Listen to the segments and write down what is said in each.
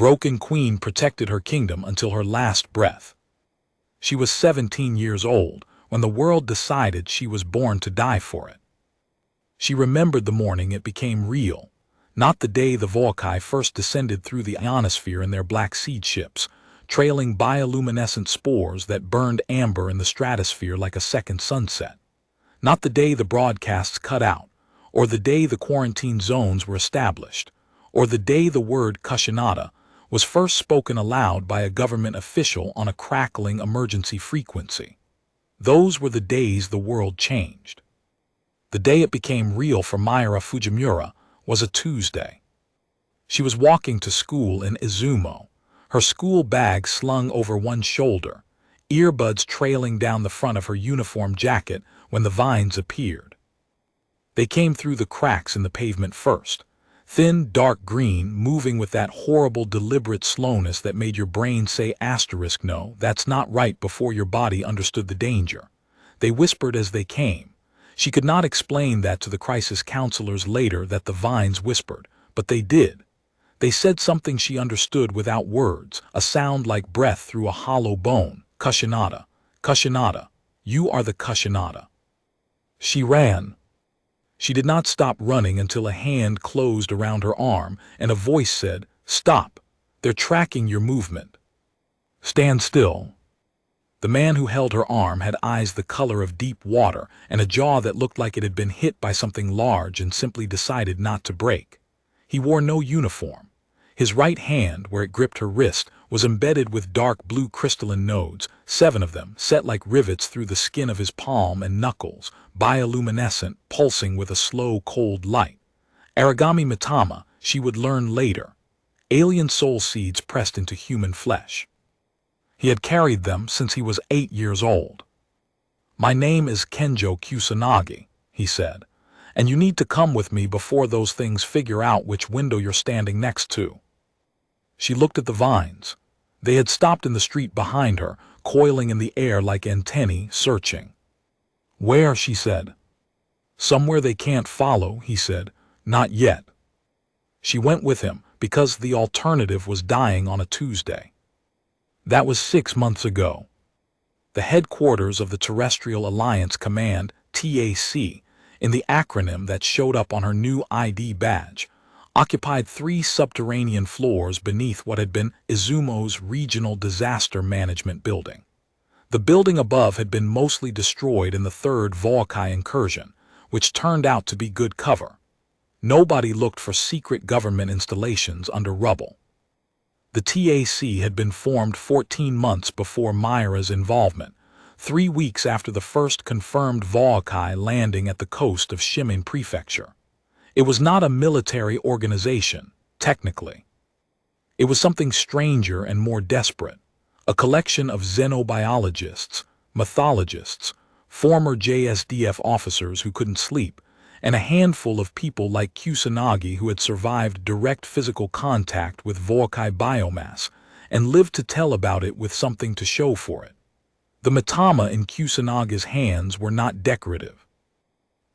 Broken Queen protected her kingdom until her last breath. She was 17 years old when the world decided she was born to die for it. She remembered the morning it became real, not the day the Volkai first descended through the ionosphere in their black seed ships, trailing bioluminescent spores that burned amber in the stratosphere like a second sunset. Not the day the broadcasts cut out, or the day the quarantine zones were established, or the day the word Kushanada was first spoken aloud by a government official on a crackling emergency frequency. Those were the days the world changed. The day it became real for Mayura Fujimura was a Tuesday. She was walking to school in Izumo, her school bag slung over one shoulder, earbuds trailing down the front of her uniform jacket when the vines appeared. They came through the cracks in the pavement first, thin, dark green, moving with that horrible, deliberate slowness that made your brain say asterisk no, that's not right before your body understood the danger. They whispered as they came. She could not explain that to the crisis counselors later that the vines whispered, but they did. They said something she understood without words, a sound like breath through a hollow bone. Kushanada, Kushanada, you are the Kushanada. She ran. She did not stop running until a hand closed around her arm and a voice said, "Stop, they're tracking your movement. Stand still." The man who held her arm had eyes the color of deep water and a jaw that looked like it had been hit by something large and simply decided not to break. He wore no uniform. His right hand, where it gripped her wrist, was embedded with dark blue crystalline nodes, 7 of them, set like rivets through the skin of his palm and knuckles, bioluminescent, pulsing with a slow, cold light. Aragami Mitama, she would learn later. Alien soul seeds pressed into human flesh. He had carried them since he was 8 years old. "My name is Kenjo Kusanagi," he said, "and you need to come with me before those things figure out which window you're standing next to." She looked at the vines. They had stopped in the street behind her, coiling in the air like antennae, searching. "Where?" she said. "Somewhere they can't follow," he said. "Not yet." She went with him because the alternative was dying on a Tuesday. That was 6 months ago. The headquarters of the Terrestrial Alliance Command, TAC, in the acronym that showed up on her new ID badge, occupied 3 subterranean floors beneath what had been Izumo's Regional Disaster Management Building. The building above had been mostly destroyed in the 3rd Volkai incursion, which turned out to be good cover. Nobody looked for secret government installations under rubble. The TAC had been formed 14 months before Mayura's involvement, 3 weeks after the first confirmed Volkai landing at the coast of Shimin Prefecture. It was not a military organization, technically. It was something stranger and more desperate, a collection of xenobiologists, mythologists, former JSDF officers who couldn't sleep, and a handful of people like Kusanagi who had survived direct physical contact with Volkai biomass and lived to tell about it with something to show for it. The Mitama in Kusanagi's hands were not decorative.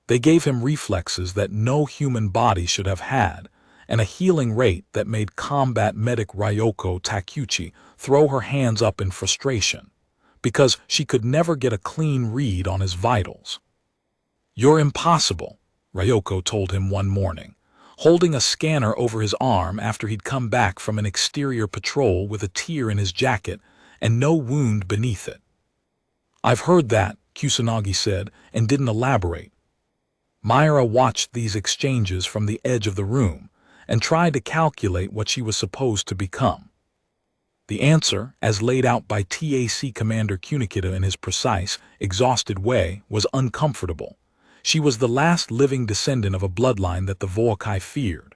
They gave him reflexes that no human body should have had, and a healing rate that made combat medic Ryoko Takeuchi throw her hands up in frustration, because she could never get a clean read on his vitals. "You're impossible," Ryoko told him one morning, holding a scanner over his arm after he'd come back from an exterior patrol with a tear in his jacket and no wound beneath it. "I've heard that," Kusanagi said, and didn't elaborate. Mayura watched these exchanges from the edge of the room and tried to calculate what she was supposed to become. The answer, as laid out by TAC Commander Kunikida in his precise, exhausted way, was uncomfortable. She was the last living descendant of a bloodline that the Volkai feared,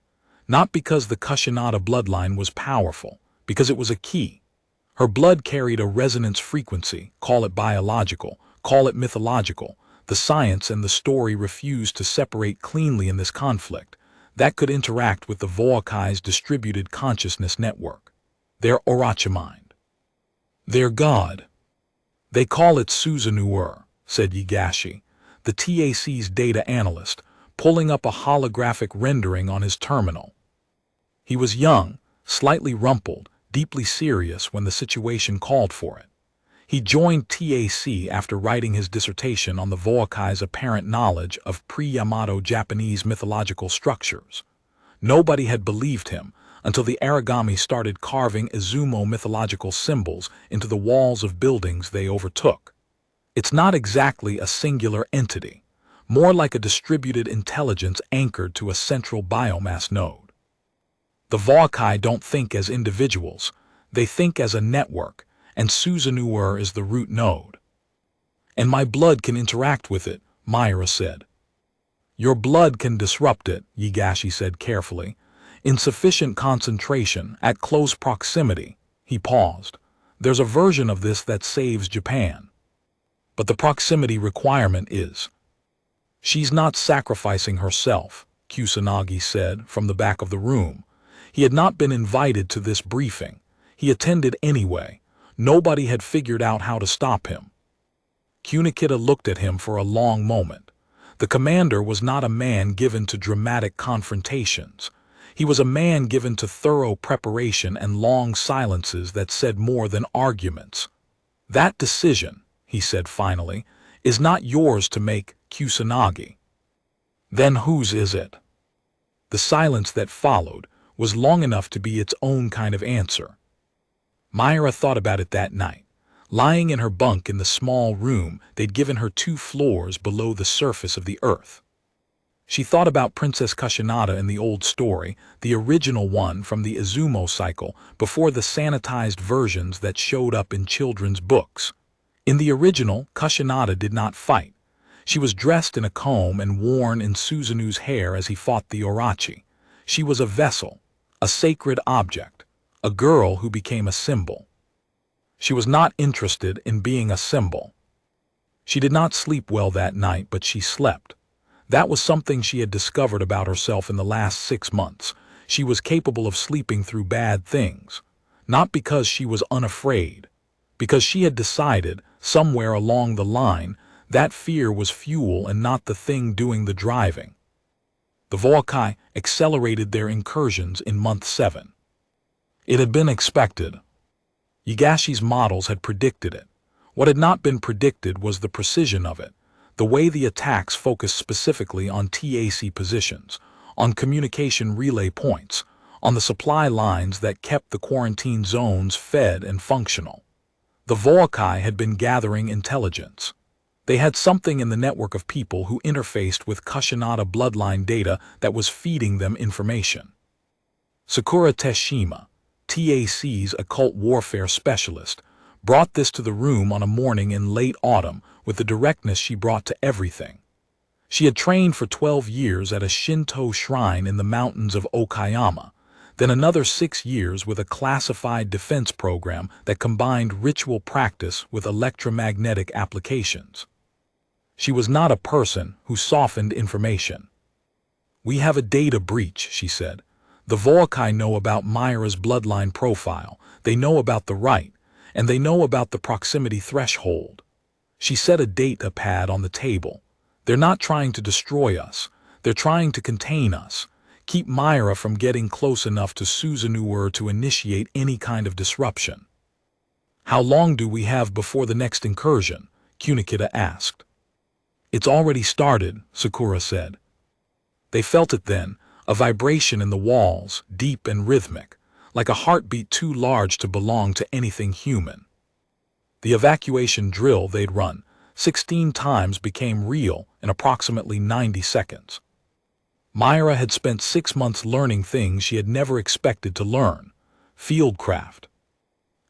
not because the Kushanada bloodline was powerful, because it was a key. Her blood carried a resonance frequency, call it biological, call it mythological. The science and the story refused to separate cleanly in this conflict, that could interact with the Volkai's distributed consciousness network. Their Orachimind. Their god. "They call it Suzanu-ur," said Yigashi, the TAC's data analyst, pulling up a holographic rendering on his terminal. He was young, slightly rumpled, deeply serious when the situation called for it. He joined TAC after writing his dissertation on the Voakai's apparent knowledge of pre-Yamato Japanese mythological structures. Nobody had believed him until the Aragami started carving Izumo mythological symbols into the walls of buildings they overtook. It's not exactly a singular entity, more like a distributed intelligence anchored to a central biomass node. The Voakai don't think as individuals, they think as a network, and Susanoo is the root node. And my blood can interact with it, Myra said. Your blood can disrupt it, Yigashi said carefully. In sufficient concentration, at close proximity. He paused. There's a version of this that saves Japan. But the proximity requirement is. She's not sacrificing herself, Kusanagi said from the back of the room. He had not been invited to this briefing. He attended anyway. Nobody had figured out how to stop him. Kunikida looked at him for a long moment. The commander was not a man given to dramatic confrontations. He was a man given to thorough preparation and long silences that said more than arguments. That decision, he said finally, is not yours to make, Kusanagi. Then whose is it? The silence that followed was long enough to be its own kind of answer. Myra thought about it that night, lying in her bunk in the small room they'd given her 2 floors below the surface of the earth. She thought about Princess Kushinada in the old story, the original one from the Izumo cycle, before the sanitized versions that showed up in children's books. In the original, Kushinada did not fight. She was dressed in a comb and worn in Susanoo's hair as he fought the Orochi. She was a vessel, a sacred object. A girl who became a symbol. She was not interested in being a symbol. She did not sleep well that night, but she slept. That was something she had discovered about herself in the last 6 months. She was capable of sleeping through bad things. Not because she was unafraid. Because she had decided, somewhere along the line, that fear was fuel and not the thing doing the driving. The Voakai accelerated their incursions in month 7. It had been expected. Yigashi's models had predicted it. What had not been predicted was the precision of it, the way the attacks focused specifically on TAC positions, on communication relay points, on the supply lines that kept the quarantine zones fed and functional. The Voakai had been gathering intelligence. They had something in the network of people who interfaced with Kushinada bloodline data that was feeding them information. Sakura Teshima, TAC's occult warfare specialist, brought this to the room on a morning in late autumn with the directness she brought to everything. She had trained for 12 years at a Shinto shrine in the mountains of Okayama, then another 6 years with a classified defense program that combined ritual practice with electromagnetic applications. She was not a person who softened information. We have a data breach, she said. The Voakai know about Myra's bloodline profile, they know about the right, and they know about the proximity threshold. She set a data pad on the table. They're not trying to destroy us, they're trying to contain us, keep Myra from getting close enough to Susanoo to initiate any kind of disruption. How long do we have before the next incursion? Kunikida asked. It's already started, Sakura said. They felt it then, a vibration in the walls, deep and rhythmic, like a heartbeat too large to belong to anything human. The evacuation drill they'd run 16 times became real in approximately 90 seconds. Myra had spent 6 months learning things she had never expected to learn. Fieldcraft.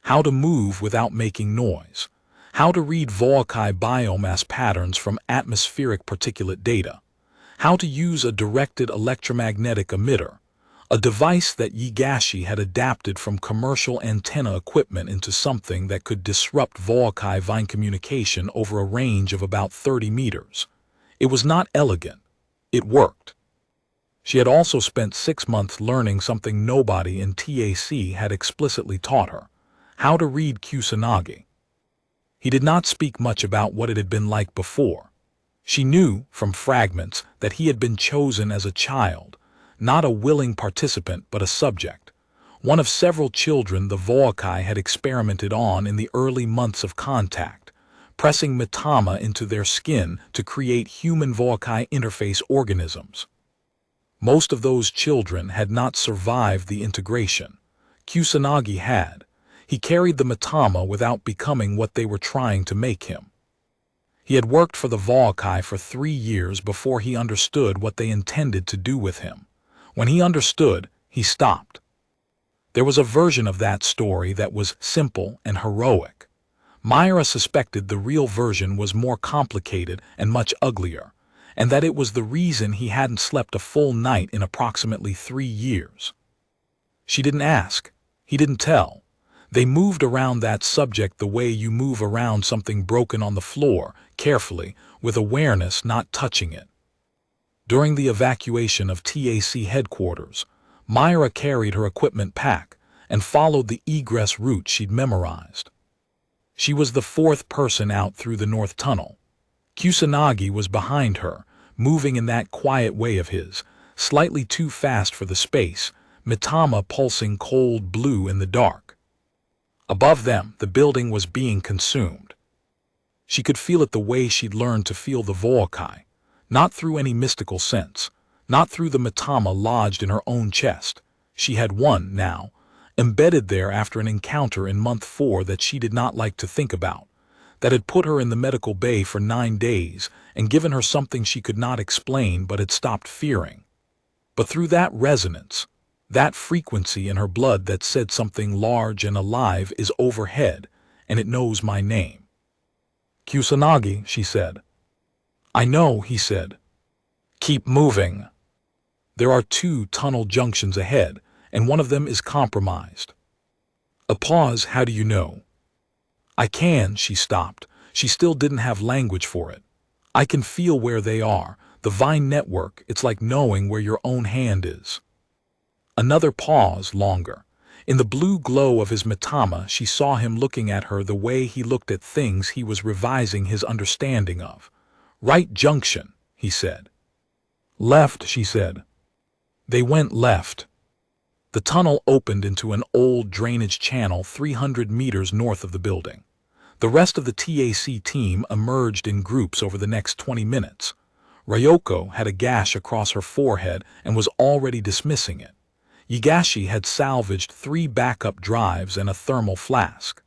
How to move without making noise. How to read Voakai biomass patterns from atmospheric particulate data. How to use a directed electromagnetic emitter, a device that Yigashi had adapted from commercial antenna equipment into something that could disrupt Voakai vine communication over a range of about 30 meters. It was not elegant. It worked. She had also spent 6 months learning something nobody in TAC had explicitly taught her, how to read Kusanagi. He did not speak much about what it had been like before. She knew, from fragments, that he had been chosen as a child, not a willing participant but a subject, one of several children the Volkai had experimented on in the early months of contact, pressing Mitama into their skin to create human Volkai interface organisms. Most of those children had not survived the integration. Kusanagi had. He carried the Mitama without becoming what they were trying to make him. He had worked for the Volkai for 3 years before he understood what they intended to do with him. When he understood, he stopped. There was a version of that story that was simple and heroic. Myra suspected the real version was more complicated and much uglier, and that it was the reason he hadn't slept a full night in approximately 3 years. She didn't ask. He didn't tell. They moved around that subject the way you move around something broken on the floor, carefully, with awareness, not touching it. During the evacuation of TAC headquarters, Myra carried her equipment pack and followed the egress route she'd memorized. She was the 4th person out through the north tunnel. Kusanagi was behind her, moving in that quiet way of his, slightly too fast for the space, Mitama pulsing cold blue in the dark. Above them, the building was being consumed. She could feel it the way she'd learned to feel the Volkai, not through any mystical sense, not through the Mitama lodged in her own chest. She had one now, embedded there after an encounter in month 4 that she did not like to think about, that had put her in the medical bay for 9 days and given her something she could not explain but had stopped fearing. But through that resonance, that frequency in her blood that said something large and alive is overhead, and it knows my name. "Kusanagi," she said. "I know," he said. "Keep moving. There are 2 tunnel junctions ahead, and one of them is compromised." A pause. "How do you know?" "I can," she stopped. She still didn't have language for it. "I can feel where they are. The Vine network, it's like knowing where your own hand is." Another pause, longer. In the blue glow of his Mitama, she saw him looking at her the way he looked at things he was revising his understanding of. "Right junction," he said. "Left," she said. They went left. The tunnel opened into an old drainage channel 300 meters north of the building. The rest of the TAC team emerged in groups over the next 20 minutes. Ryoko had a gash across her forehead and was already dismissing it. Yigashi had salvaged 3 backup drives and a thermal flask.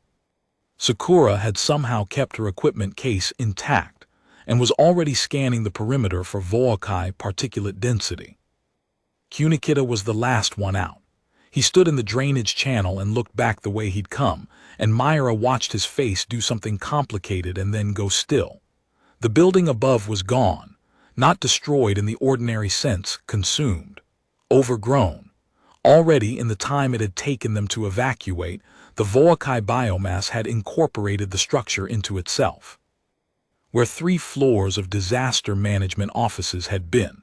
Sakura had somehow kept her equipment case intact and was already scanning the perimeter for Volkai particulate density. Kunikida was the last one out. He stood in the drainage channel and looked back the way he'd come, and Myra watched his face do something complicated and then go still. The building above was gone, not destroyed in the ordinary sense, consumed, overgrown. Already, in the time it had taken them to evacuate, the Volkai biomass had incorporated the structure into itself. Where 3 floors of disaster management offices had been,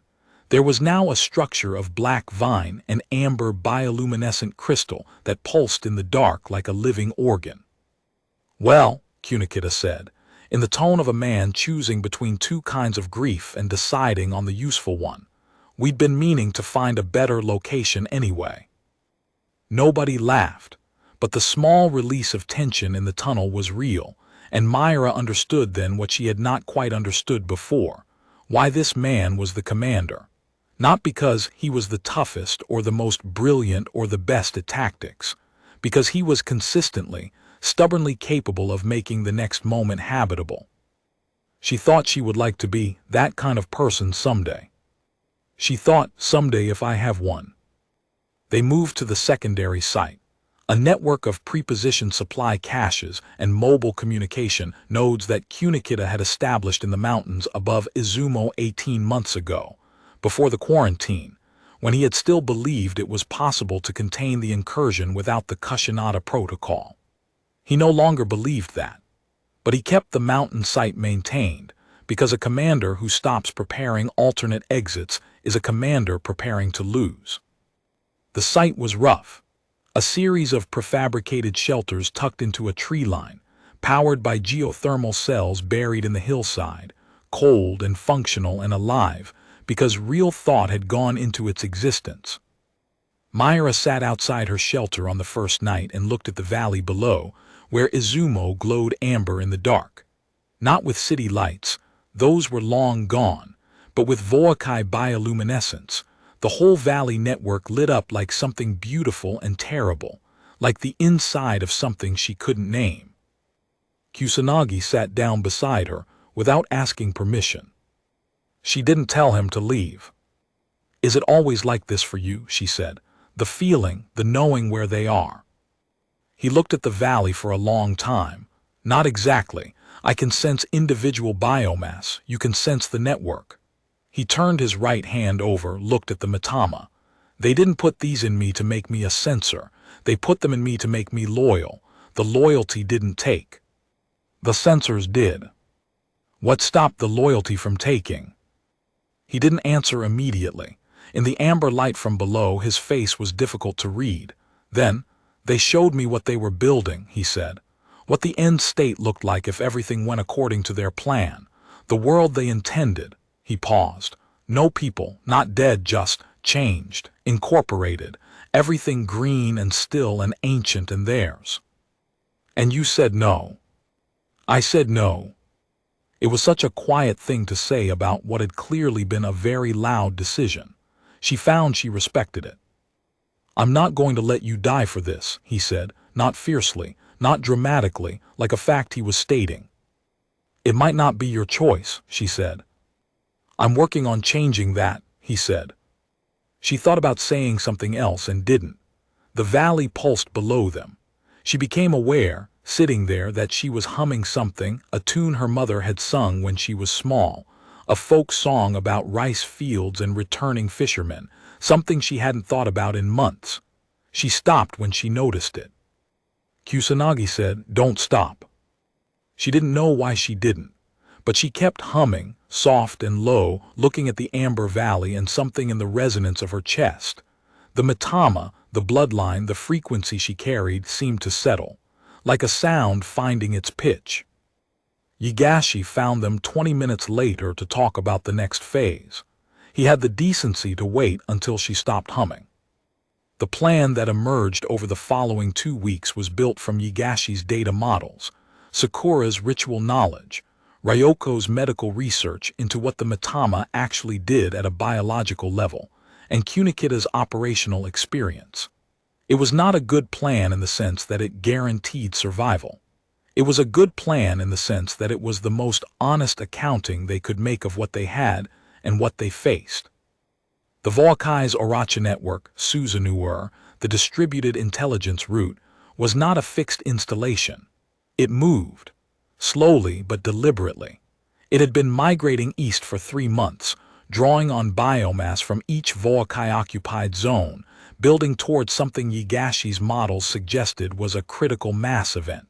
there was now a structure of black vine and amber bioluminescent crystal that pulsed in the dark like a living organ. "Well," Kunikida said, in the tone of a man choosing between 2 kinds of grief and deciding on the useful one, "we'd been meaning to find a better location anyway." Nobody laughed, but the small release of tension in the tunnel was real, and Myra understood then what she had not quite understood before, why this man was the commander. Not because he was the toughest or the most brilliant or the best at tactics, because he was consistently, stubbornly capable of making the next moment habitable. She thought she would like to be that kind of person someday. She thought, someday if I have one. They moved to the secondary site, a network of prepositioned supply caches and mobile communication nodes that Kunikida had established in the mountains above Izumo 18 months ago, before the quarantine, when he had still believed it was possible to contain the incursion without the Kushinada protocol. He no longer believed that, but he kept the mountain site maintained, because a commander who stops preparing alternate exits is a commander preparing to lose. The site was rough, a series of prefabricated shelters tucked into a tree line, powered by geothermal cells buried in the hillside, cold and functional and alive, because real thought had gone into its existence. Myra sat outside her shelter on the first night and looked at the valley below, where Izumo glowed amber in the dark. Not with city lights, those were long gone, but with Voakai bioluminescence, the whole valley network lit up like something beautiful and terrible, like the inside of something she couldn't name. Kusanagi sat down beside her without asking permission. She didn't tell him to leave. "Is it always like this for you?" she said. "The feeling, the knowing where they are." He looked at the valley for a long time. "Not exactly. I can sense individual biomass. You can sense the network." He turned his right hand over, looked at the Matama. "They didn't put these in me to make me a sensor. They put them in me to make me loyal. The loyalty didn't take. The sensors did." "What stopped the loyalty from taking?" He didn't answer immediately. In the amber light from below, his face was difficult to read. Then, "They showed me what they were building," he said. "What the end state looked like if everything went according to their plan. The world they intended." He paused. "No people, not dead, just changed, incorporated. Everything green and still and ancient and theirs." "And you said no." "I said no." It was such a quiet thing to say about what had clearly been a very loud decision. She found she respected it. "I'm not going to let you die for this," he said, not fiercely, not dramatically, like a fact he was stating. "It might not be your choice," she said. "I'm working on changing that," he said. She thought about saying something else and didn't. The valley pulsed below them. She became aware, sitting there, that she was humming something, a tune her mother had sung when she was small, a folk song about rice fields and returning fishermen, something she hadn't thought about in months. She stopped when she noticed it. Kusanagi said, "Don't stop." She didn't know why she didn't, but she kept humming, soft and low, looking at the amber valley and something in the resonance of her chest. The Matama, the bloodline, the frequency she carried seemed to settle, like a sound finding its pitch. Yigashi found them 20 minutes later to talk about the next phase. He had the decency to wait until she stopped humming. The plan that emerged over the following 2 weeks was built from Yigashi's data models, Sakura's ritual knowledge, Ryoko's medical research into what the Matama actually did at a biological level, and Kunikita's operational experience. It was not a good plan in the sense that it guaranteed survival. It was a good plan in the sense that it was the most honest accounting they could make of what they had and what they faced. The Volkai's Oracha network, Suzanur, the distributed intelligence route, was not a fixed installation. It moved, slowly but deliberately. It had been migrating east for 3 months, drawing on biomass from each Volkai-occupied zone, building towards something Yigashi's models suggested was a critical mass event.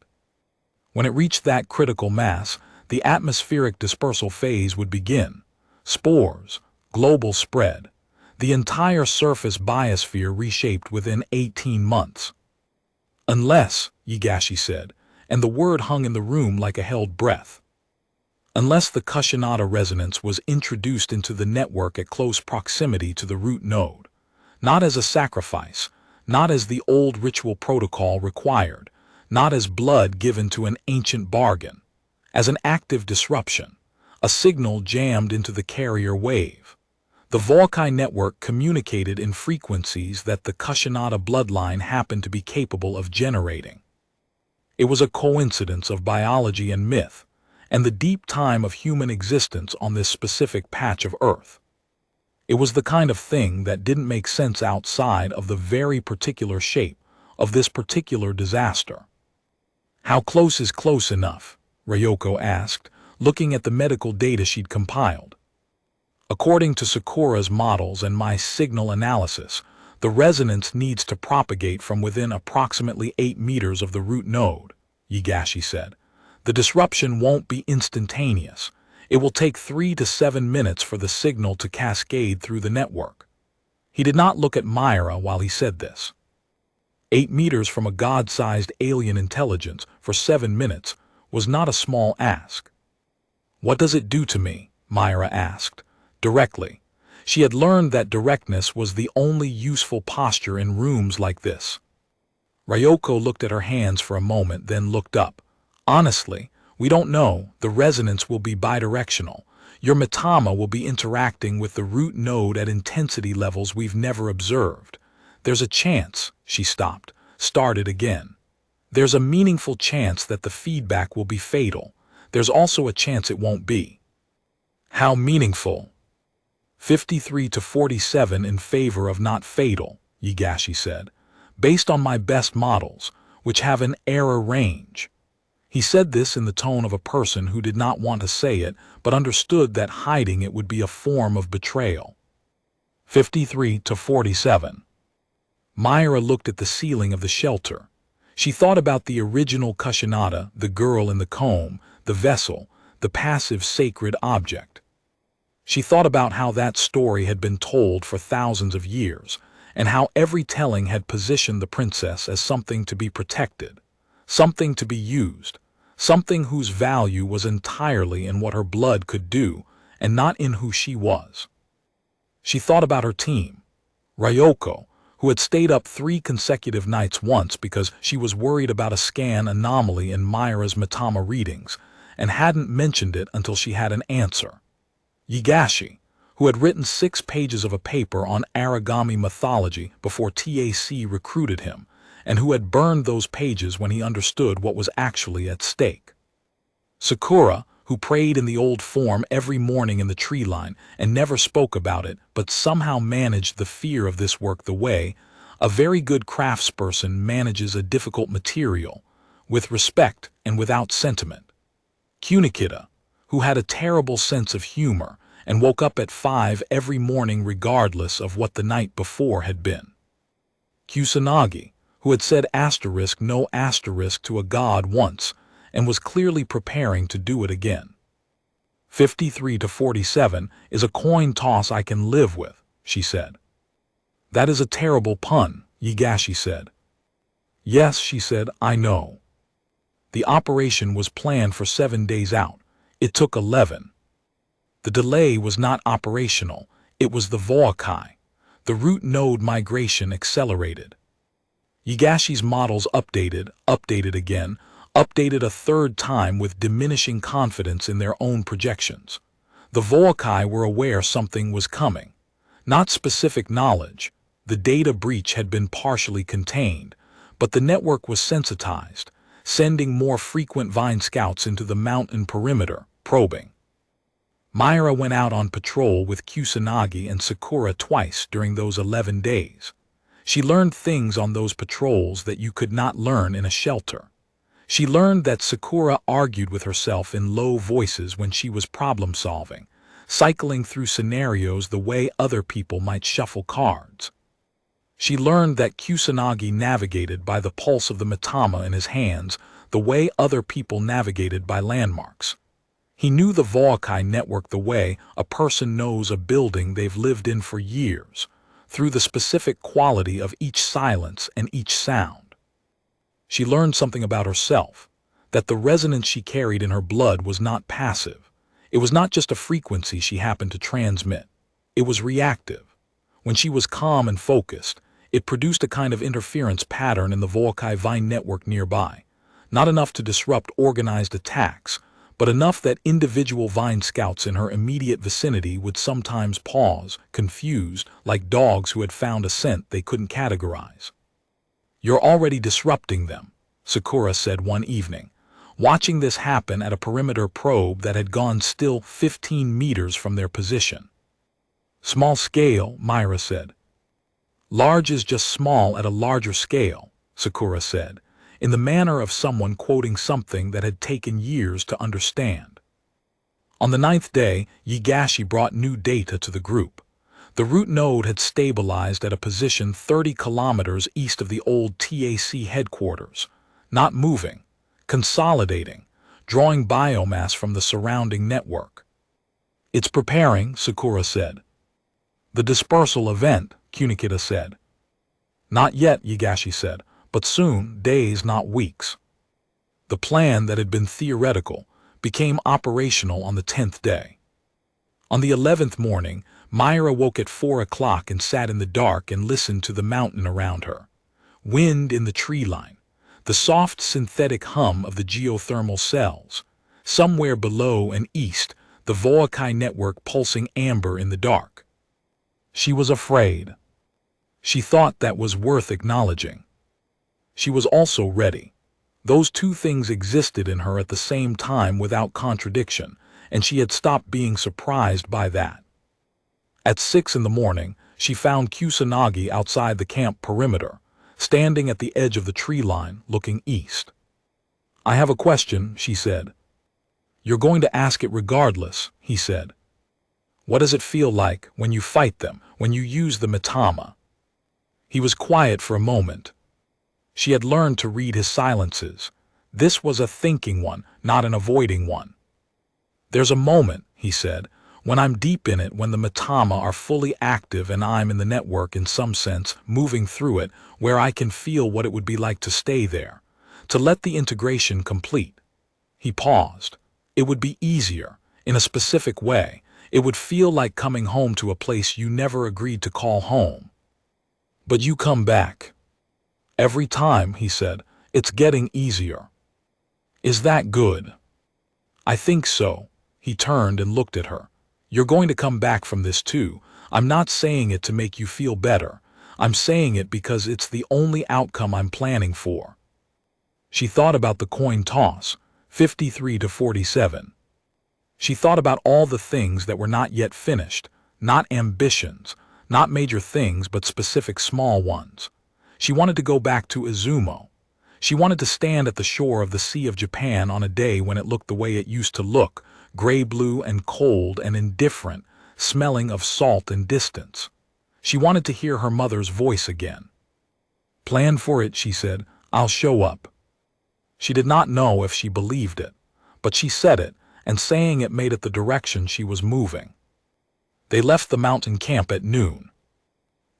When it reached that critical mass, the atmospheric dispersal phase would begin. Spores, global spread, the entire surface biosphere reshaped within 18 months. Unless, Yigashi said, and the word hung in the room like a held breath, unless the Kushinada resonance was introduced into the network at close proximity to the root node, not as a sacrifice, not as the old ritual protocol required, not as blood given to an ancient bargain, as an active disruption, a signal jammed into the carrier wave. The Volkai network communicated in frequencies that the Kushinada bloodline happened to be capable of generating. It was a coincidence of biology and myth, and the deep time of human existence on this specific patch of Earth. It was the kind of thing that didn't make sense outside of the very particular shape of this particular disaster. "How close is close enough?" Ryoko asked, looking at the medical data she'd compiled. "According to Sakura's models and my signal analysis, the resonance needs to propagate from within approximately 8 meters of the root node," Yigashi said. "The disruption won't be instantaneous. It will take 3 to 7 minutes for the signal to cascade through the network." He did not look at Myra while he said this. 8 meters from a god-sized alien intelligence for 7 minutes was not a small ask. "What does it do to me?" Myra asked, directly. She had learned that directness was the only useful posture in rooms like this. Ryoko looked at her hands for a moment, then looked up. Honestly, we don't know. The resonance will be bidirectional. Your Mitama will be interacting with the root node at intensity levels we've never observed. There's a chance, she stopped, started again. There's a meaningful chance that the feedback will be fatal. There's also a chance it won't be. How meaningful? 53 to 47 in favor of not fatal, Yigashi said, based on my best models, which have an error range. He said this in the tone of a person who did not want to say it, but understood that hiding it would be a form of betrayal. 53 to 47. Myra looked at the ceiling of the shelter. She thought about the original Kushinada, the girl in the comb, the vessel, the passive sacred object. She thought about how that story had been told for thousands of years, and how every telling had positioned the princess as something to be protected, something to be used, something whose value was entirely in what her blood could do and not in who she was. She thought about her team. Ryoko, who had stayed up 3 consecutive nights once because she was worried about a scan anomaly in Myra's Mitama readings, and hadn't mentioned it until she had an answer. Yigashi, who had written 6 pages of a paper on origami mythology before TAC recruited him, and who had burned those pages when he understood what was actually at stake. Sakura, who prayed in the old form every morning in the tree line and never spoke about it, but somehow managed the fear of this work the way a very good craftsperson manages a difficult material, with respect and without sentiment. Kunikida, who had a terrible sense of humor and woke up at 5 every morning regardless of what the night before had been. Kusanagi, who had said no asterisk to a god once, and was clearly preparing to do it again. 53 to 47 is a coin toss I can live with, she said. That is a terrible pun, Yigashi said. Yes, she said, I know. The operation was planned for 7 days out. It took 11. The delay was not operational, it was the Voakai. The root node migration accelerated. Yigashi's models updated again, updated a 3rd time with diminishing confidence in their own projections. The Voakai were aware something was coming. Not specific knowledge. The data breach had been partially contained, but the network was sensitized, sending more frequent Vine Scouts into the mountain perimeter, probing. Myra went out on patrol with Kusanagi and Sakura twice during those 11 days. She learned things on those patrols that you could not learn in a shelter. She learned that Sakura argued with herself in low voices when she was problem-solving, cycling through scenarios the way other people might shuffle cards. She learned that Kusanagi navigated by the pulse of the Mitama in his hands the way other people navigated by landmarks. He knew the Voakai network the way a person knows a building they've lived in for years, through the specific quality of each silence and each sound. She learned something about herself, that the resonance she carried in her blood was not passive. It was not just a frequency she happened to transmit. It was reactive. When she was calm and focused, it produced a kind of interference pattern in the Voakai Vine network nearby, not enough to disrupt organized attacks, but enough that individual Vine Scouts in her immediate vicinity would sometimes pause, confused, like dogs who had found a scent they couldn't categorize. You're already disrupting them, Sakura said one evening, watching this happen at a perimeter probe that had gone still 15 meters from their position. Small scale, Myra said. Large is just small at a larger scale, Sakura said, in the manner of someone quoting something that had taken years to understand. On the 9th day, Yigashi brought new data to the group. The root node had stabilized at a position 30 kilometers east of the old TAC headquarters, not moving, consolidating, drawing biomass from the surrounding network. It's preparing, Sakura said. The dispersal event, Kunikida said. Not yet, Yigashi said, but soon, days, not weeks. The plan that had been theoretical became operational on the 10th day. On the 11th morning, Myra woke at 4 o'clock and sat in the dark and listened to the mountain around her. Wind in the tree line, the soft synthetic hum of the geothermal cells. Somewhere below and east, the Volcae network pulsing amber in the dark. She was afraid. She thought that was worth acknowledging. She was also ready. Those two things existed in her at the same time without contradiction, and she had stopped being surprised by that. At 6 in the morning, she found Kusanagi outside the camp perimeter, standing at the edge of the tree line, looking east. "I have a question," she said. "You're going to ask it regardless," he said. "What does it feel like when you fight them, when you use the mitama?" He was quiet for a moment. She had learned to read his silences. This was a thinking one, not an avoiding one. "There's a moment," he said, "when I'm deep in it, when the mitama are fully active and I'm in the network in some sense, moving through it, where I can feel what it would be like to stay there, to let the integration complete." He paused. "It would be easier, in a specific way. It would feel like coming home to a place you never agreed to call home. But you come back. Every time," he said, "it's getting easier." "Is that good?" "I think so." He turned and looked at her. "You're going to come back from this too. I'm not saying it to make you feel better. I'm saying it because it's the only outcome I'm planning for." She thought about the coin toss, 53 to 47. She thought about all the things that were not yet finished, not ambitions, not major things but specific small ones. She wanted to go back to Izumo. She wanted to stand at the shore of the Sea of Japan on a day when it looked the way it used to look, gray-blue and cold and indifferent, smelling of salt and distance. She wanted to hear her mother's voice again. "Plan for it," she said. "I'll show up." She did not know if she believed it, but she said it, and saying it made it the direction she was moving. They left the mountain camp at noon.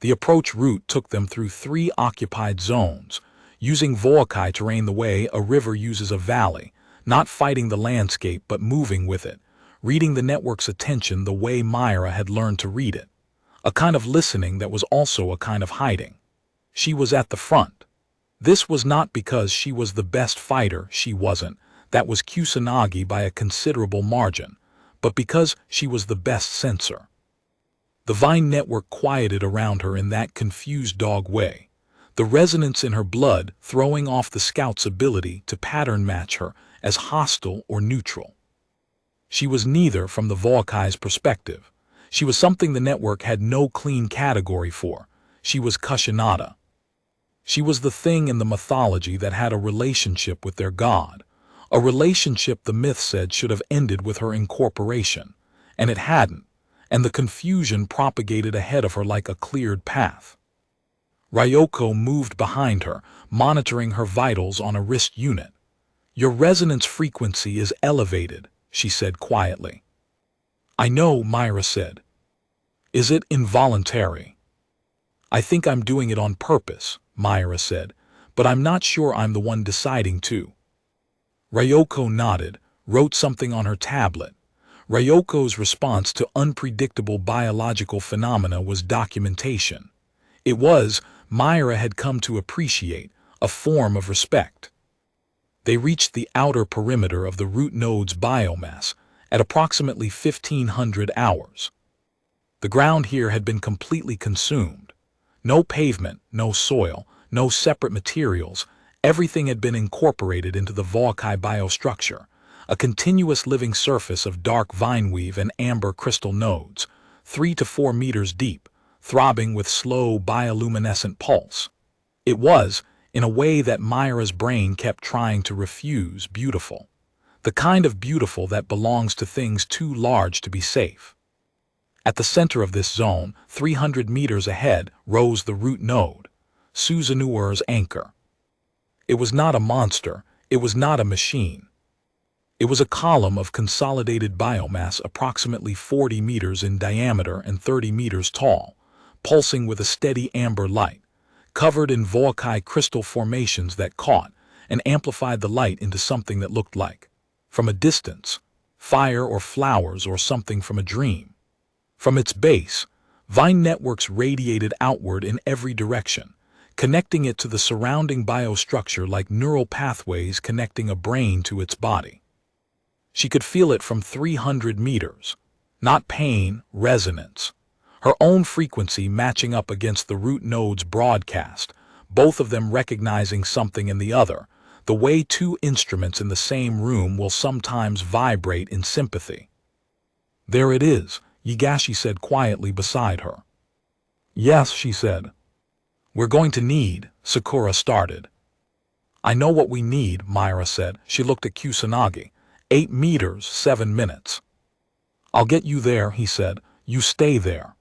The approach route took them through 3 occupied zones, using Volcae terrain the way a river uses a valley, not fighting the landscape but moving with it, reading the network's attention the way Myra had learned to read it. A kind of listening that was also a kind of hiding. She was at the front. This was not because she was the best fighter, she wasn't, that was Kusanagi by a considerable margin, but because she was the best sensor. The vine network quieted around her in that confused dog way, the resonance in her blood throwing off the scout's ability to pattern match her as hostile or neutral. She was neither from the Volcae's perspective. She was something the network had no clean category for. She was Kushinada. She was the thing in the mythology that had a relationship with their god, a relationship the myth said should have ended with her incorporation, and it hadn't, and the confusion propagated ahead of her like a cleared path. Ryoko moved behind her, monitoring her vitals on a wrist unit. "Your resonance frequency is elevated," she said quietly. "I know," Myra said. "Is it involuntary?" "I think I'm doing it on purpose," Myra said, "but I'm not sure I'm the one deciding to." Ryoko nodded, wrote something on her tablet. Ryoko's response to unpredictable biological phenomena was documentation. It was, Myra had come to appreciate, a form of respect. They reached the outer perimeter of the root node's biomass at approximately 1500 hours. The ground here had been completely consumed. No pavement, no soil, no separate materials. Everything had been incorporated into the Volcae biostructure, a continuous living surface of dark vineweave and amber crystal nodes, 3 to 4 meters deep, throbbing with slow bioluminescent pulse. It was, in a way that Myra's brain kept trying to refuse, beautiful. The kind of beautiful that belongs to things too large to be safe. At the center of this zone, 300 meters ahead, rose the root node, Suzanuer's anchor. It was not a monster, it was not a machine. It was a column of consolidated biomass approximately 40 meters in diameter and 30 meters tall, pulsing with a steady amber light, covered in Volcae crystal formations that caught and amplified the light into something that looked like, from a distance, fire or flowers or something from a dream. From its base, vine networks radiated outward in every direction, connecting it to the surrounding biostructure like neural pathways connecting a brain to its body. She could feel it from 300 meters. Not pain, resonance. Her own frequency matching up against the root node's broadcast, both of them recognizing something in the other, the way two instruments in the same room will sometimes vibrate in sympathy. "There it is," Yigashi said quietly beside her. "Yes," she said. "We're going to need," Sakura started. "I know what we need," Myra said. She looked at Kusanagi. 8 meters, 7 minutes. "I'll get you there," he said. "You stay there."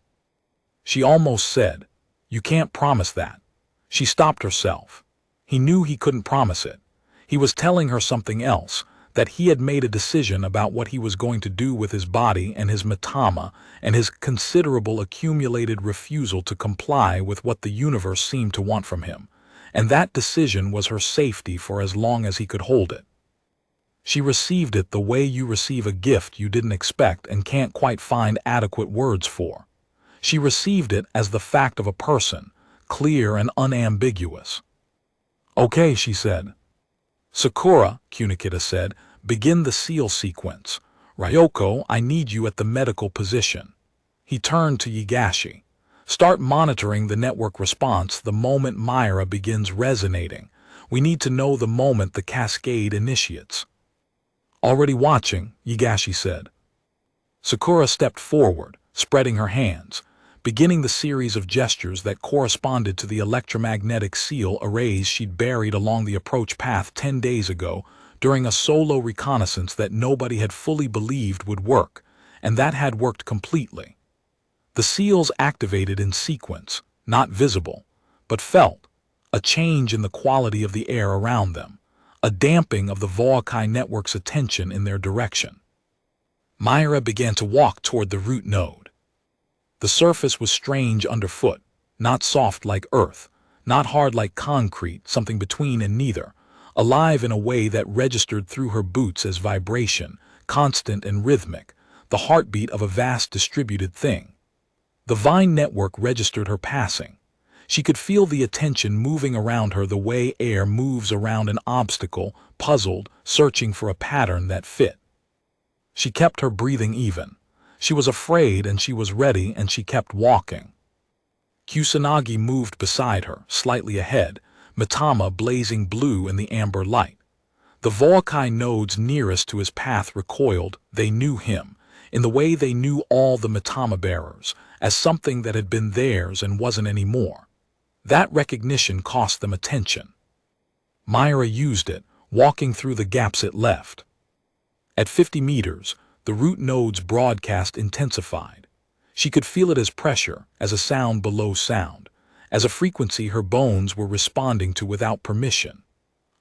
She almost said, "You can't promise that." She stopped herself. He knew he couldn't promise it. He was telling her something else, that he had made a decision about what he was going to do with his body and his matama and his considerable accumulated refusal to comply with what the universe seemed to want from him, and that decision was her safety for as long as he could hold it. She received it the way you receive a gift you didn't expect and can't quite find adequate words for. She received it as the fact of a person, clear and unambiguous. "Okay," she said. "Sakura," Kunikida said, "begin the seal sequence. Ryoko, I need you at the medical position." He turned to Yigashi. "Start monitoring the network response the moment Myra begins resonating. We need to know the moment the cascade initiates." "Already watching," Yigashi said. Sakura stepped forward, spreading her hands, beginning the series of gestures that corresponded to the electromagnetic seal arrays she'd buried along the approach path 10 days ago during a solo reconnaissance that nobody had fully believed would work, and that had worked completely. The seals activated in sequence, not visible, but felt, a change in the quality of the air around them, a damping of the Voakai network's attention in their direction. Myra began to walk toward the root node. The surface was strange underfoot, not soft like earth, not hard like concrete, something between and neither, alive in a way that registered through her boots as vibration, constant and rhythmic, the heartbeat of a vast distributed thing. The vine network registered her passing. She could feel the attention moving around her the way air moves around an obstacle, puzzled, searching for a pattern that fit. She kept her breathing even. She was afraid and she was ready and she kept walking. Kusanagi moved beside her, slightly ahead, matama blazing blue in the amber light. The Voakai nodes nearest to his path recoiled. They knew him, in the way they knew all the matama bearers, as something that had been theirs and wasn't anymore. That recognition cost them attention. Myra used it, walking through the gaps it left. At 50 meters, the root node's broadcast intensified. She could feel it as pressure, as a sound below sound, as a frequency her bones were responding to without permission.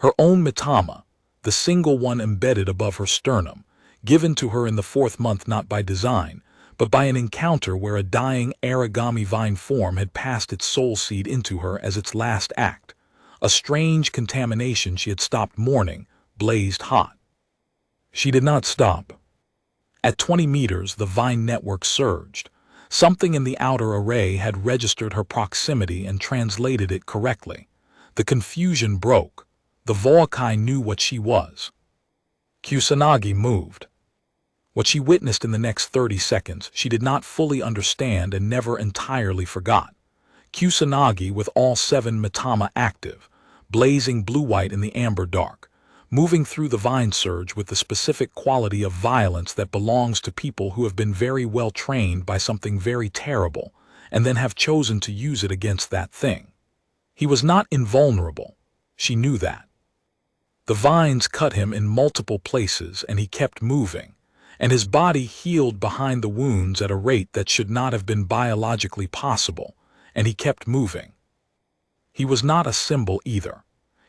Her own matama, the single one embedded above her sternum, given to her in the 4th month not by design, but by an encounter where a dying origami vine form had passed its soul seed into her as its last act. A strange contamination she had stopped mourning, blazed hot. She did not stop. At 20 meters, the vine network surged. Something in the outer array had registered her proximity and translated it correctly. The confusion broke. The Voakai knew what she was. Kusanagi moved. What she witnessed in the next 30 seconds, she did not fully understand and never entirely forgot. Kusanagi with all 7 matama active, blazing blue-white in the amber dark, moving through the vine surge with the specific quality of violence that belongs to people who have been very well trained by something very terrible, and then have chosen to use it against that thing. He was not invulnerable. She knew that. The vines cut him in multiple places and he kept moving, and his body healed behind the wounds at a rate that should not have been biologically possible, and he kept moving. He was not a symbol either.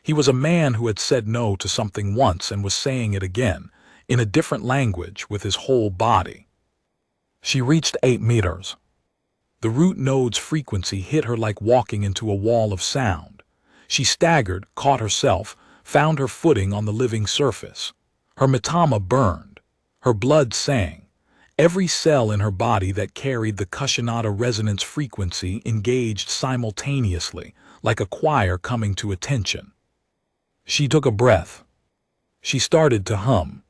He was a man who had said no to something once and was saying it again, in a different language with his whole body. She reached 8 meters. The root node's frequency hit her like walking into a wall of sound. She staggered, caught herself, found her footing on the living surface. Her matama burned. Her blood sang. Every cell in her body that carried the Kushinada resonance frequency engaged simultaneously, like a choir coming to attention. She took a breath. She started to hum.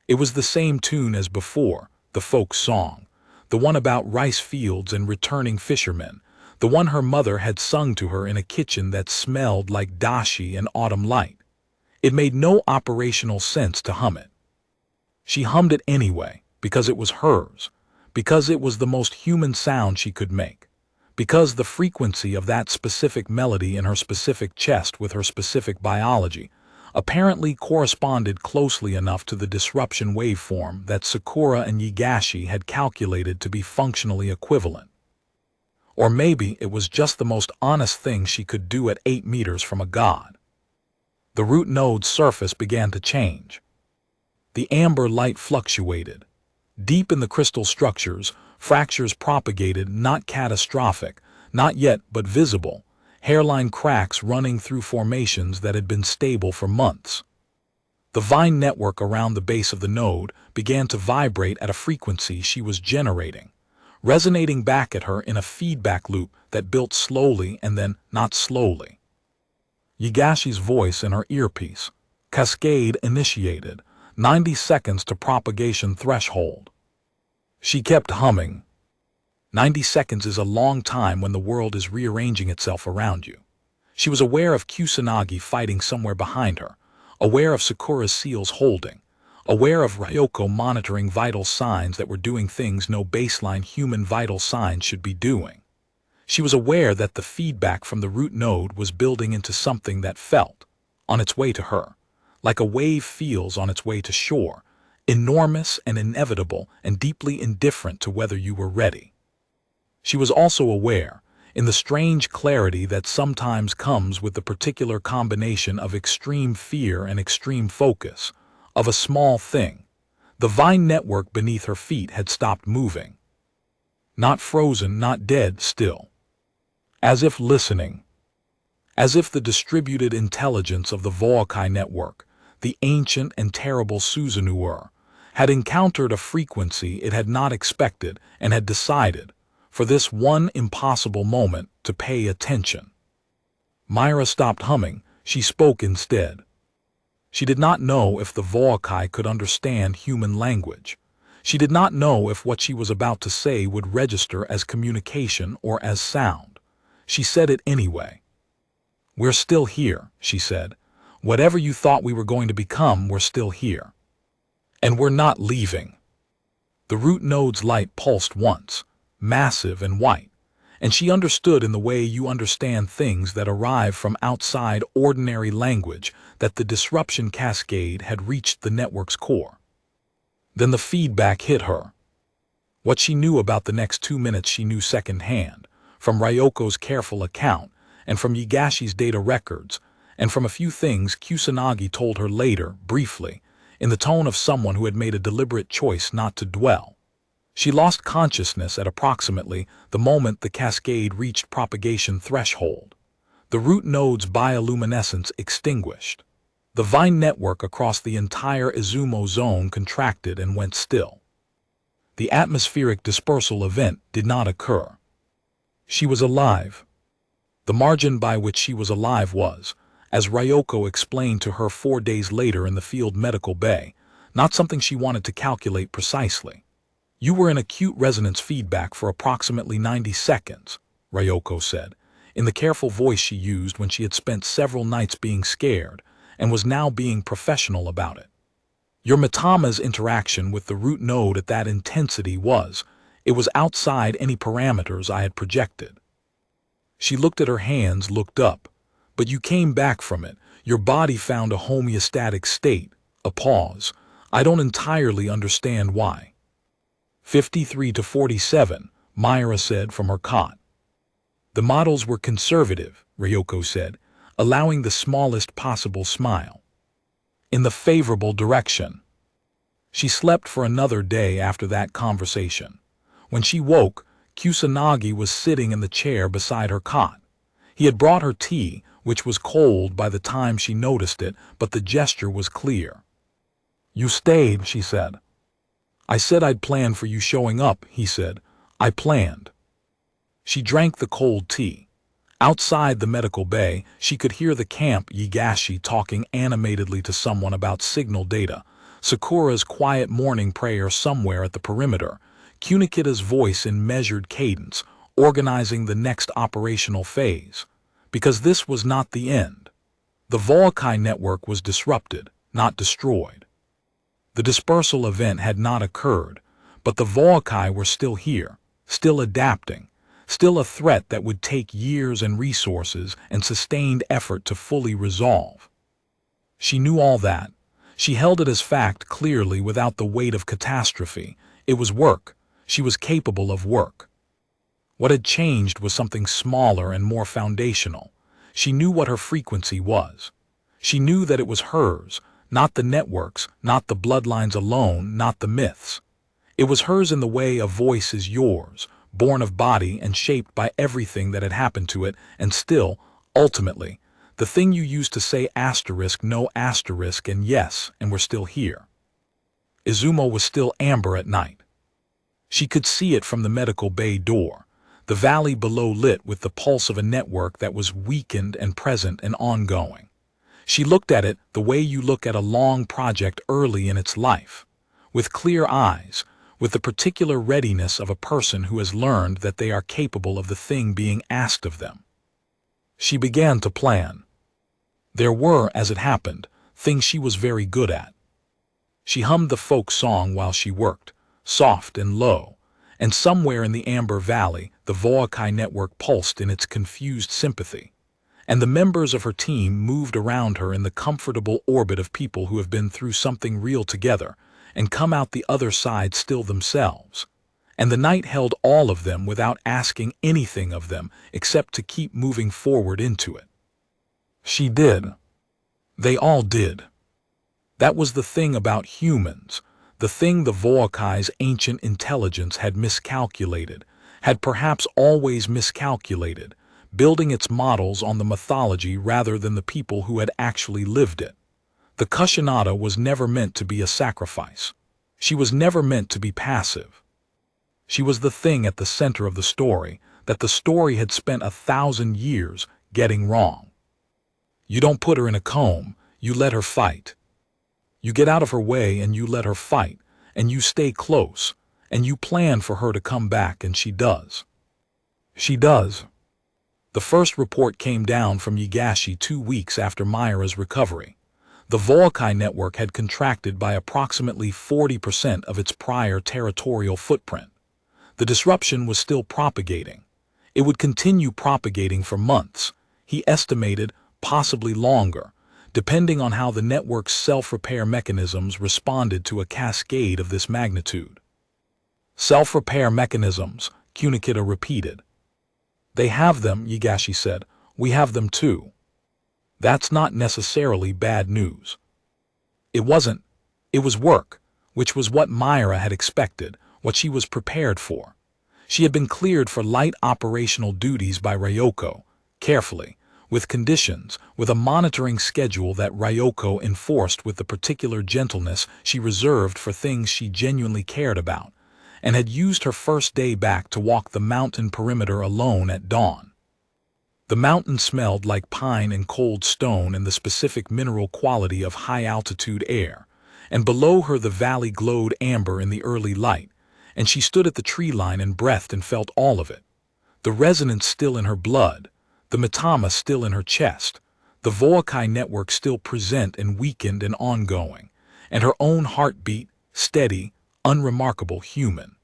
It was the same tune as before, the folk song, the one about rice fields and returning fishermen, the one her mother had sung to her in a kitchen that smelled like dashi and autumn light. It made no operational sense to hum it. She hummed it anyway, because it was hers, because it was the most human sound she could make, because the frequency of that specific melody in her specific chest with her specific biology apparently corresponded closely enough to the disruption waveform that Sakura and Yigashi had calculated to be functionally equivalent. Or maybe it was just the most honest thing she could do at 8 meters from a god. The root node's surface began to change. The amber light fluctuated. Deep in the crystal structures, fractures propagated, not catastrophic, not yet but visible, hairline cracks running through formations that had been stable for months. The vine network around the base of the node began to vibrate at a frequency she was generating, resonating back at her in a feedback loop that built slowly and then not slowly. Yigashi's voice in her earpiece. Cascade initiated. 90 seconds to propagation threshold. She kept humming. 90 seconds is a long time when the world is rearranging itself around you. She was aware of Kusanagi fighting somewhere behind her, aware of Sakura's seals holding, aware of Ryoko monitoring vital signs that were doing things no baseline human vital signs should be doing. She was aware that the feedback from the root node was building into something that felt, on its way to her, like a wave feels on its way to shore, enormous and inevitable and deeply indifferent to whether you were ready. She was also aware, in the strange clarity that sometimes comes with the particular combination of extreme fear and extreme focus, of a small thing. The vine network beneath her feet had stopped moving. Not frozen, not dead, still. As if listening. As if the distributed intelligence of the Vokai network, the ancient and terrible Susanoo, had encountered a frequency it had not expected and had decided, for this one impossible moment, to pay attention. Myra stopped humming. She spoke instead. She did not know if the Vokai could understand human language. She did not know if what she was about to say would register as communication or as sound. She said it anyway. "We're still here," she said. "Whatever you thought we were going to become, we're still here. And we're not leaving." The root node's light pulsed once, massive and white, and she understood in the way you understand things that arrive from outside ordinary language that the disruption cascade had reached the network's core. Then the feedback hit her. What she knew about the next 2 minutes she knew secondhand, from Ryoko's careful account, and from Yigashi's data records, and from a few things Kusanagi told her later, briefly, in the tone of someone who had made a deliberate choice not to dwell. She lost consciousness at approximately the moment the cascade reached propagation threshold. The root node's bioluminescence extinguished. The vine network across the entire Izumo zone contracted and went still. The atmospheric dispersal event did not occur. She was alive. The margin by which she was alive was, as Ryoko explained to her 4 days later in the field medical bay, not something she wanted to calculate precisely. "You were in acute resonance feedback for approximately 90 seconds, Ryoko said, in the careful voice she used when she had spent several nights being scared and was now being professional about it. Your Mitama's interaction with the root node at that intensity was outside any parameters I had projected." She looked at her hands, looked up. "But you came back from it. Your body found a homeostatic state." A pause. "I don't entirely understand why." 53 to 47, Myra said from her cot. "The models were conservative," Ryoko said, allowing the smallest possible smile. "In the favorable direction." She slept for another day after that conversation. When she woke, Kusanagi was sitting in the chair beside her cot. He had brought her tea, which was cold by the time she noticed it, but the gesture was clear. "You stayed," she said. I said I'd plan for you showing up, he said. I planned. She drank the cold tea. Outside the medical bay, she could hear the camp Yigashi talking animatedly to someone about signal data, Sakura's quiet morning prayer somewhere at the perimeter, Kunikita's voice in measured cadence, organizing the next operational phase. Because this was not the end. The Volkai network was disrupted, not destroyed. The dispersal event had not occurred, but the Volkai were still here, still adapting, still a threat that would take years and resources and sustained effort to fully resolve. She knew all that. She held it as fact clearly without the weight of catastrophe. It was work. She was capable of work. What had changed was something smaller and more foundational. She knew what her frequency was. She knew that it was hers, not the networks, not the bloodlines alone, not the myths. It was hers in the way a voice is yours, born of body and shaped by everything that had happened to it, and still, ultimately, the thing you used to say asterisk, no asterisk, and yes, and we're still here. Izumo was still amber at night. She could see it from the medical bay door, the valley below lit with the pulse of a network that was weakened and present and ongoing. She looked at it the way you look at a long project early in its life, with clear eyes, with the particular readiness of a person who has learned that they are capable of the thing being asked of them. She began to plan. There were, as it happened, things she was very good at. She hummed the folk song while she worked, soft and low, and somewhere in the Amber Valley, the Volkai network pulsed in its confused sympathy, and the members of her team moved around her in the comfortable orbit of people who have been through something real together and come out the other side still themselves. And the night held all of them without asking anything of them except to keep moving forward into it. She did. They all did. That was the thing about humans, the thing the Volkai's ancient intelligence had miscalculated, had perhaps always miscalculated, building its models on the mythology rather than the people who had actually lived it. The Kushanata was never meant to be a sacrifice. She was never meant to be passive. She was the thing at the center of the story that the story had spent 1,000 years getting wrong. You don't put her in a comb, you let her fight. You get out of her way and you let her fight, and you stay close, and you plan for her to come back, and she does. She does. The first report came down from Yigashi 2 weeks after Mayura's recovery. The Volkai network had contracted by approximately 40% of its prior territorial footprint. The disruption was still propagating. It would continue propagating for months, he estimated, possibly longer, depending on how the network's self-repair mechanisms responded to a cascade of this magnitude. Self-repair mechanisms, Kunikita repeated. They have them, Yigashi said. We have them too. That's not necessarily bad news. It wasn't. It was work, which was what Mayura had expected, what she was prepared for. She had been cleared for light operational duties by Ryoko, carefully, with conditions, with a monitoring schedule that Ryoko enforced with the particular gentleness she reserved for things she genuinely cared about, and had used her first day back to walk the mountain perimeter alone at dawn. The mountain smelled like pine and cold stone and the specific mineral quality of high-altitude air, and below her the valley glowed amber in the early light, and she stood at the tree line and breathed and felt all of it. The resonance still in her blood, the Mitama still in her chest, the Volkai network still present and weakened and ongoing, and her own heartbeat, steady, unremarkable, human.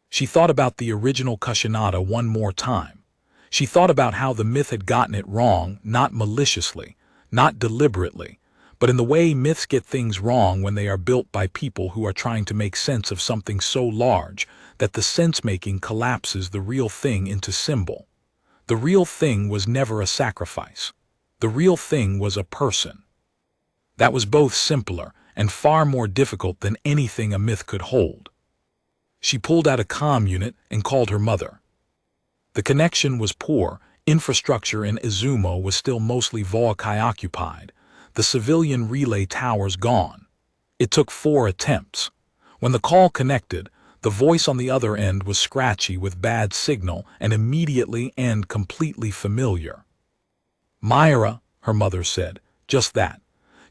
She thought about the original Kushanata one more time. She thought about how the myth had gotten it wrong, not maliciously, not deliberately, but in the way myths get things wrong when they are built by people who are trying to make sense of something so large that the sense-making collapses the real thing into symbol. The real thing was never a sacrifice. The real thing was a person. That was both simpler and far more difficult than anything a myth could hold. She pulled out a comm unit and called her mother. The connection was poor, infrastructure in Izumo was still mostly Volkai occupied, the civilian relay towers gone. It took 4 attempts. When the call connected, the voice on the other end was scratchy with bad signal and immediately and completely familiar. Myra, her mother said, just that.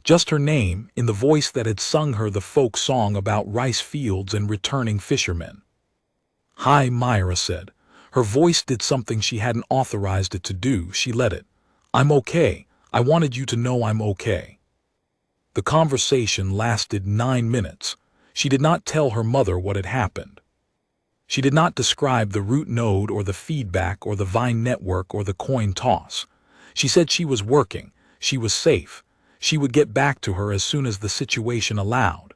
Just her name, in the voice that had sung her the folk song about rice fields and returning fishermen. Hi, Myra said. Her voice did something she hadn't authorized it to do. She let it. I'm okay. I wanted you to know I'm okay. The conversation lasted 9 minutes. She did not tell her mother what had happened. She did not describe the root node or the feedback or the Vine network or the coin toss. She said she was working. She was safe. She would get back to her as soon as the situation allowed.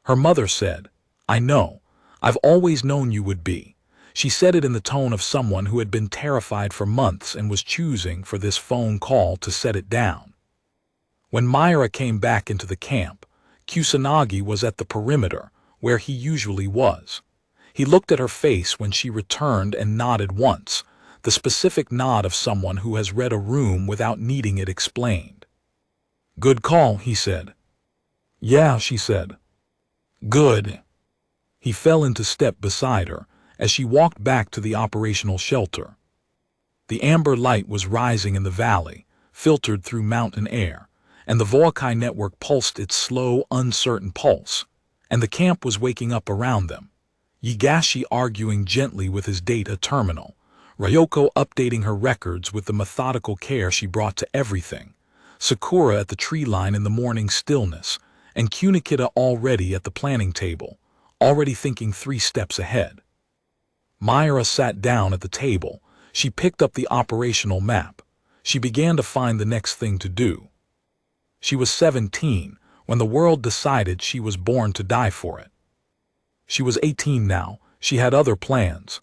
Her mother said, I know. I've always known you would be. She said it in the tone of someone who had been terrified for months and was choosing for this phone call to set it down. When Myra came back into the camp, Kusanagi was at the perimeter, where he usually was. He looked at her face when she returned and nodded once, the specific nod of someone who has read a room without needing it explained. Good call, he said. Yeah, she said. Good. He fell into step beside her as she walked back to the operational shelter. The amber light was rising in the valley, filtered through mountain air, and the Voakai network pulsed its slow, uncertain pulse, and the camp was waking up around them. Yigashi arguing gently with his data terminal, Ryoko updating her records with the methodical care she brought to everything, Sakura at the tree line in the morning stillness, and Kunikita already at the planning table, already thinking 3 steps ahead. Myra sat down at the table. She picked up the operational map. She began to find the next thing to do. She was 17 when the world decided she was born to die for it. She was 18 now. She had other plans.